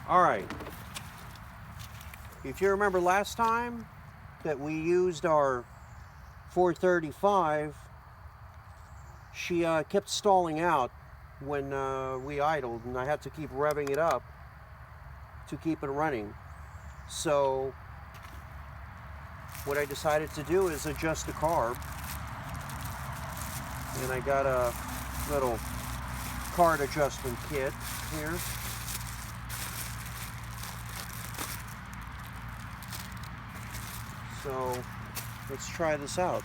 All right. If you remember last time that we used our 435, she kept stalling out when we idled, and I had to keep revving it up to keep it running. So what I decided to do is adjust the carb, and I got a little card adjustment kit here. So let's try this out.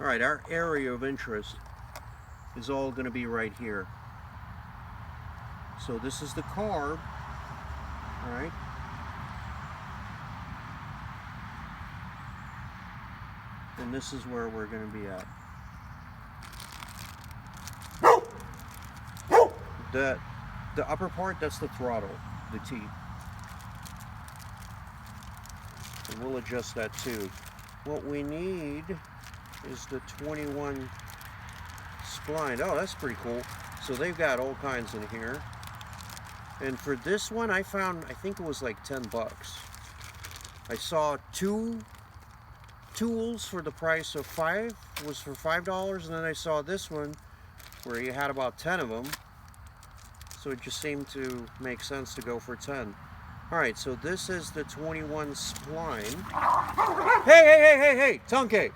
All right, our area of interest is all going to be right here. So this is the carb, all right? And this is where we're going to be at. The upper part, that's the throttle, the T. And we'll adjust that too. What we need is the 21 spline. Oh, that's pretty cool. So they've got all kinds in here. And for this one, I found, I think it was like 10 bucks. I saw 2 tools for the price of 5, was for $5, and then I saw this one where you had about 10 of them. So it just seemed to make sense to go for 10. All right, so this is the 21 spline. Hey, Tonke!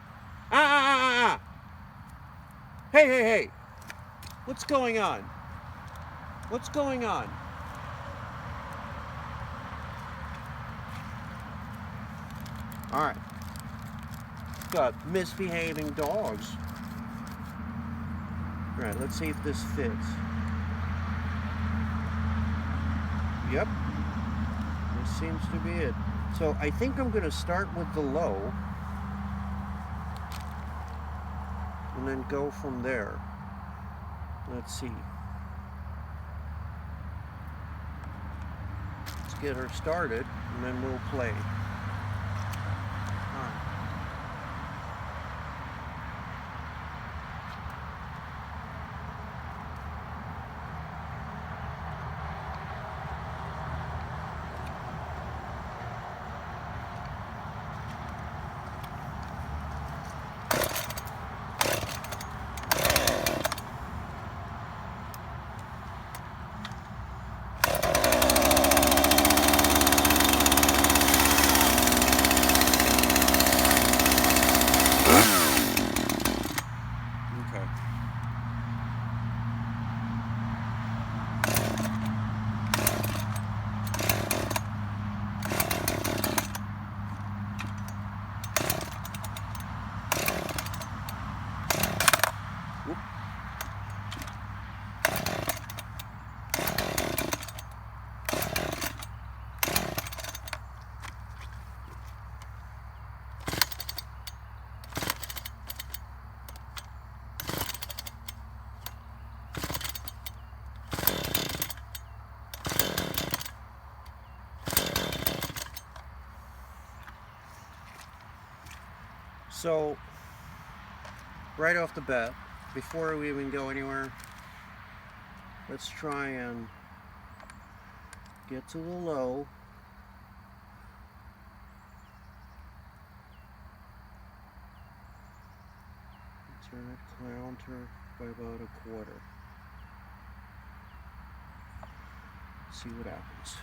Hey! What's going on? What's going on? All right. Got misbehaving dogs. All right, let's see if this fits. Yep, this seems to be it. So I think I'm going to start with the low and then go from there. Let's see. Let's get her started and then we'll play. So, right off the bat, before we even go anywhere, let's try and get to the low. Turn it counter by about a quarter. See what happens.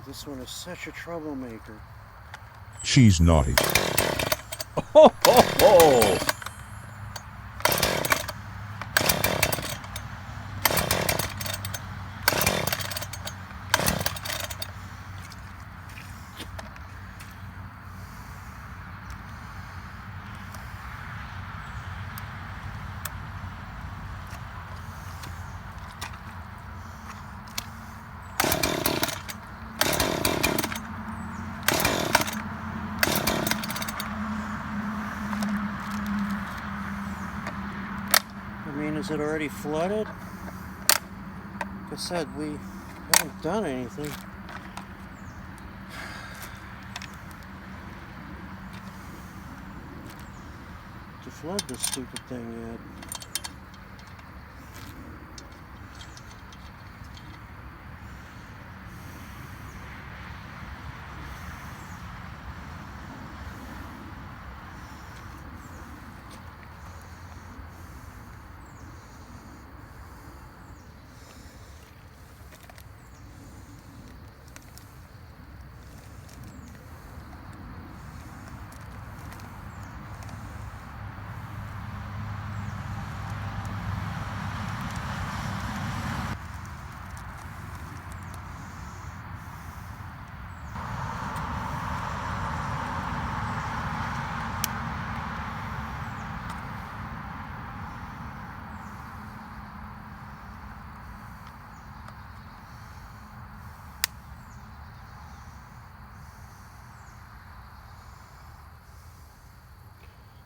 This one is such a troublemaker. She's naughty. Ho, ho, ho! I mean, is it already flooded? Like I said, we haven't done anything. To flood this stupid thing yet.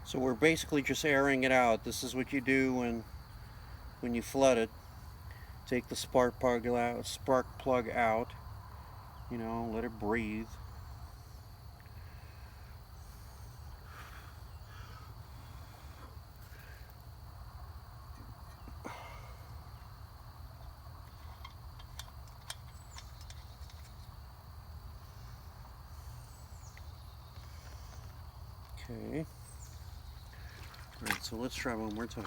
So we're basically just airing it out. This is what you do when you flood it. Take the spark plug out. You know, let it breathe. Okay. Alright, so let's try one more time.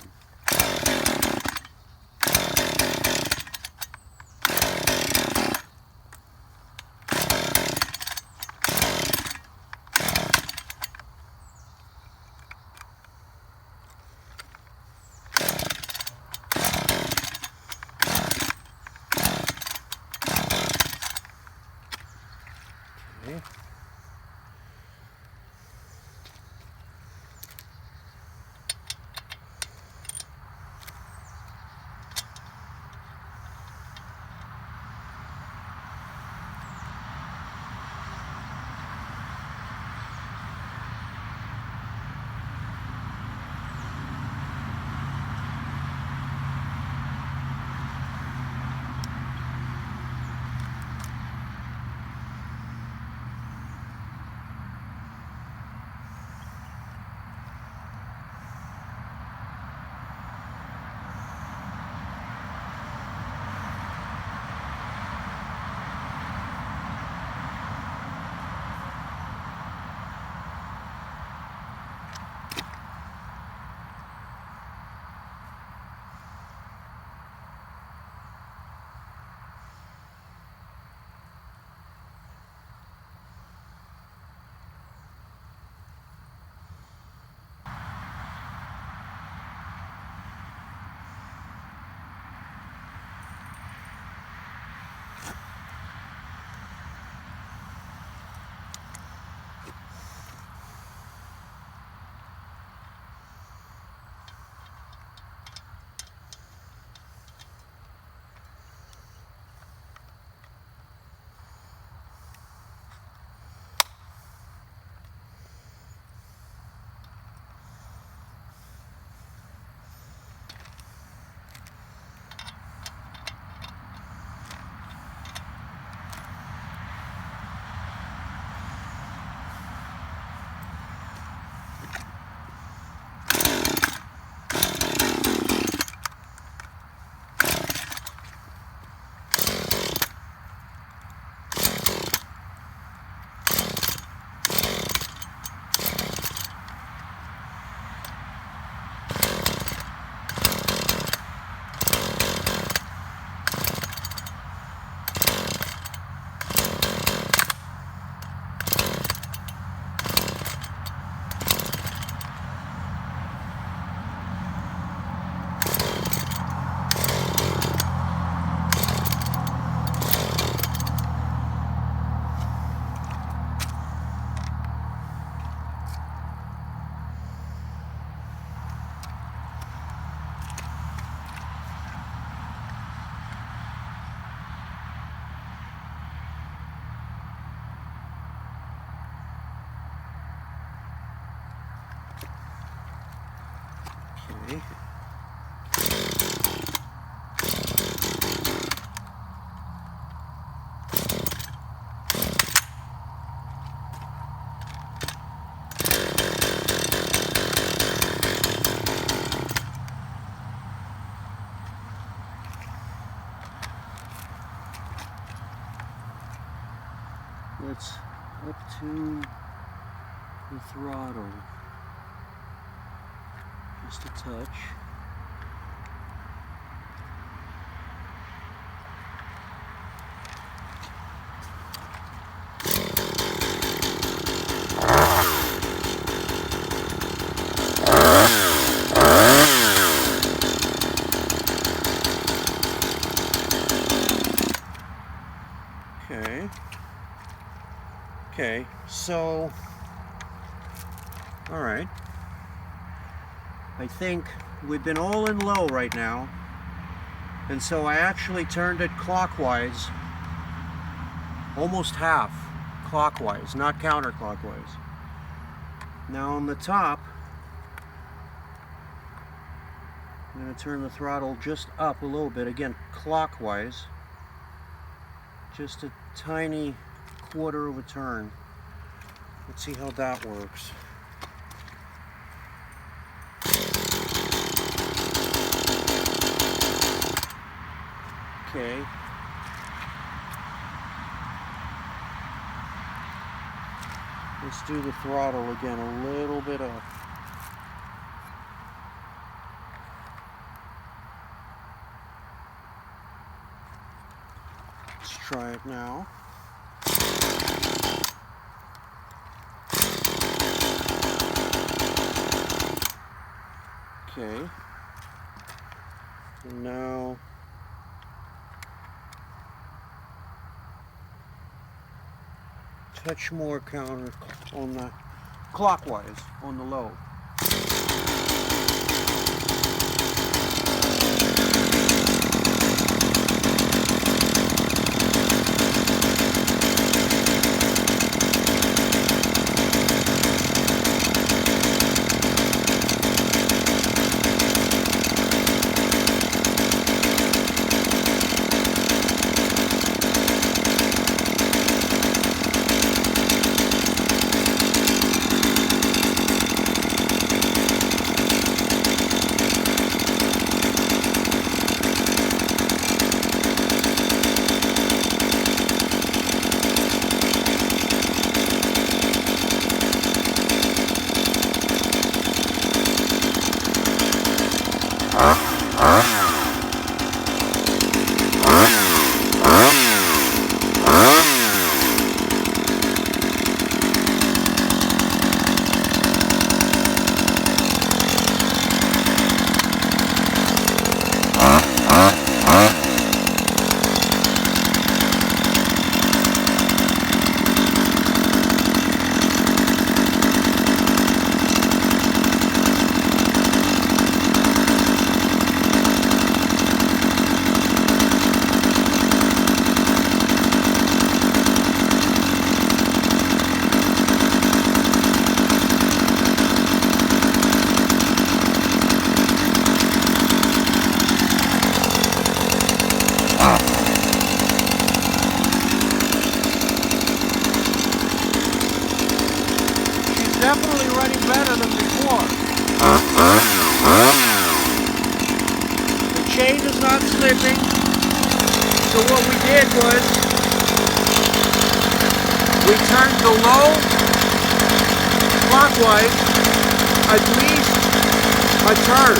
Okay. Okay. Let's up to the throttle. Just a touch. Okay, so, all right. I think we've been all in low right now. And so I actually turned it clockwise, almost half clockwise, not counterclockwise. Now on the top, I'm going to turn the throttle just up a little bit, again clockwise, just a tiny quarter of a turn. Let's see how that works. Okay. Let's do the throttle again a little bit up. Let's try it now. Okay. And now touch more counter on the clockwise on the low. Definitely running better than before. The chain is not slipping. So what we did was we turned the low clockwise at least a turn.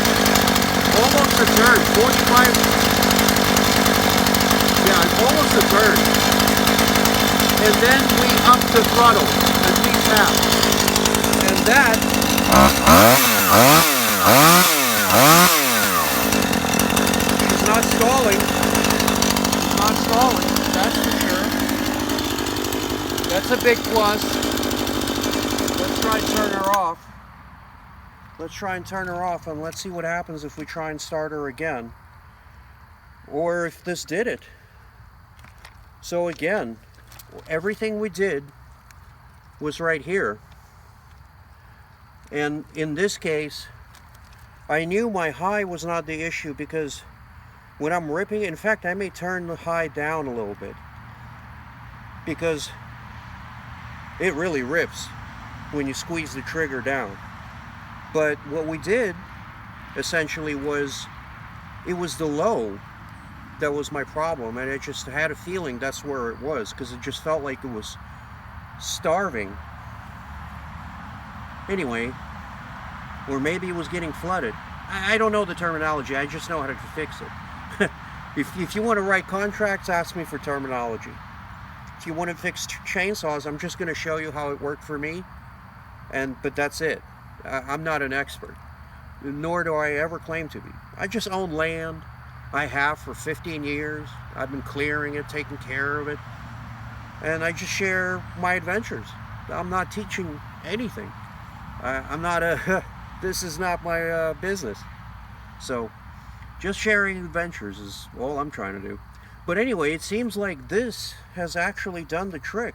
Almost a turn. 45. Yeah, almost a turn. And then we upped the throttle at least half. And that is not stalling. It's not stalling, that's for sure. That's a big plus. Let's try and turn her off. Let's try and turn her off and let's see what happens if we try and start her again. Or if this did it. So again, everything we did was right here. And in this case, I knew my high was not the issue because when I'm ripping it, in fact, I may turn the high down a little bit because it really rips when you squeeze the trigger down. But what we did essentially was, it was the low that was my problem, and it just had a feeling that's where it was because it just felt like it was starving. Anyway, or maybe it was getting flooded. I don't know the terminology, I just know how to fix it. If you want to write contracts, ask me for terminology. If you want to fix chainsaws, I'm just going to show you how it worked for me, but that's it. I'm not an expert, nor do I ever claim to be. I just own land. I have for 15 years. I've been clearing it, taking care of it, and I just share my adventures. I'm not teaching anything. I'm not this is not my business. So just sharing adventures is all I'm trying to do. But anyway, it seems like this has actually done the trick.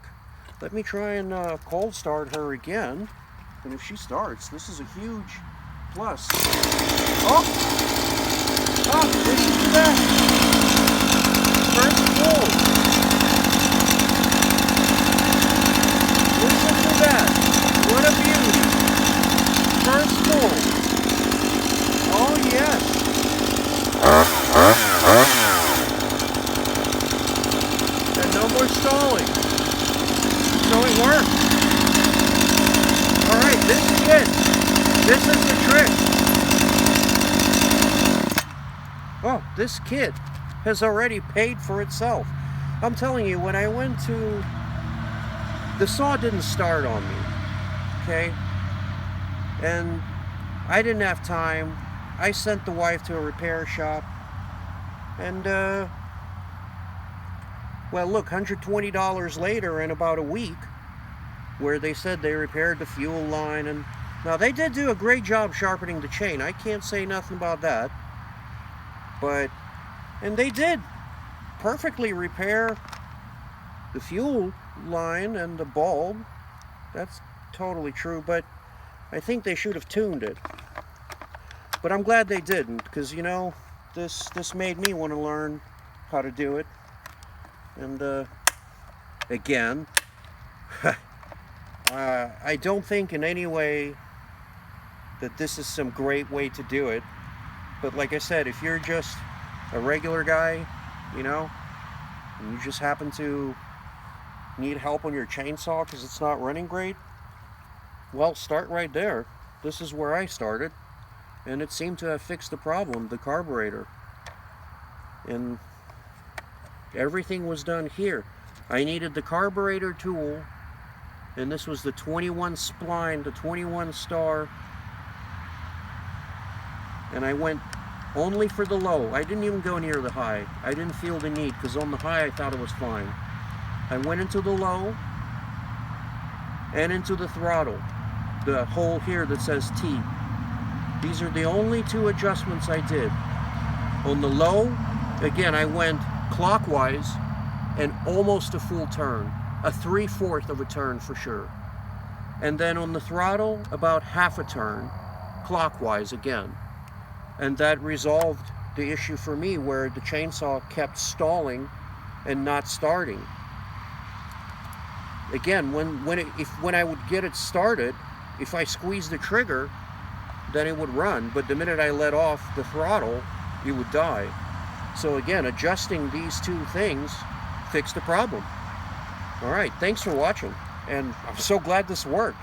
Let me try and cold start her again. And if she starts, this is a huge plus. Oh! Oh, listen to that! First full. Listen to that. What a beauty. First full. Oh, yes. And no more stalling. So it works. Alright, this is it. This is the trick. Oh, this kit has already paid for itself. I'm telling you, when I went to... The saw didn't start on me. Okay? And I didn't have time. I sent the wife to a repair shop. And, well, look, $120 later in about a week, where they said they repaired the fuel line. And now they did do a great job sharpening the chain. I can't say nothing about that. And they did perfectly repair the fuel line and the bulb. That's totally true, but I think they should have tuned it. But I'm glad they didn't, because, you know, this made me want to learn how to do it. And again, I don't think in any way that this is some great way to do it. But like I said, if you're just a regular guy, you know, and you just happen to need help on your chainsaw because it's not running great, well, start right there. This is where I started, and it seemed to have fixed the problem, the carburetor. And everything was done here. I needed the carburetor tool, and this was the 21 spline, the 21 star, and I went only for the low. I didn't even go near the high. I didn't feel the need, because on the high I thought it was fine. I went into the low and into the throttle, the hole here that says T. These are the only two adjustments I did. On the low, again, I went clockwise and almost a full turn, a 3/4 of a turn for sure. And then on the throttle, about half a turn, clockwise again. And that resolved the issue for me, where the chainsaw kept stalling and not starting. Again, when I would get it started, if I squeezed the trigger, then it would run. But the minute I let off the throttle, it would die. So again, adjusting these two things fixed the problem. All right, thanks for watching, and I'm so glad this worked.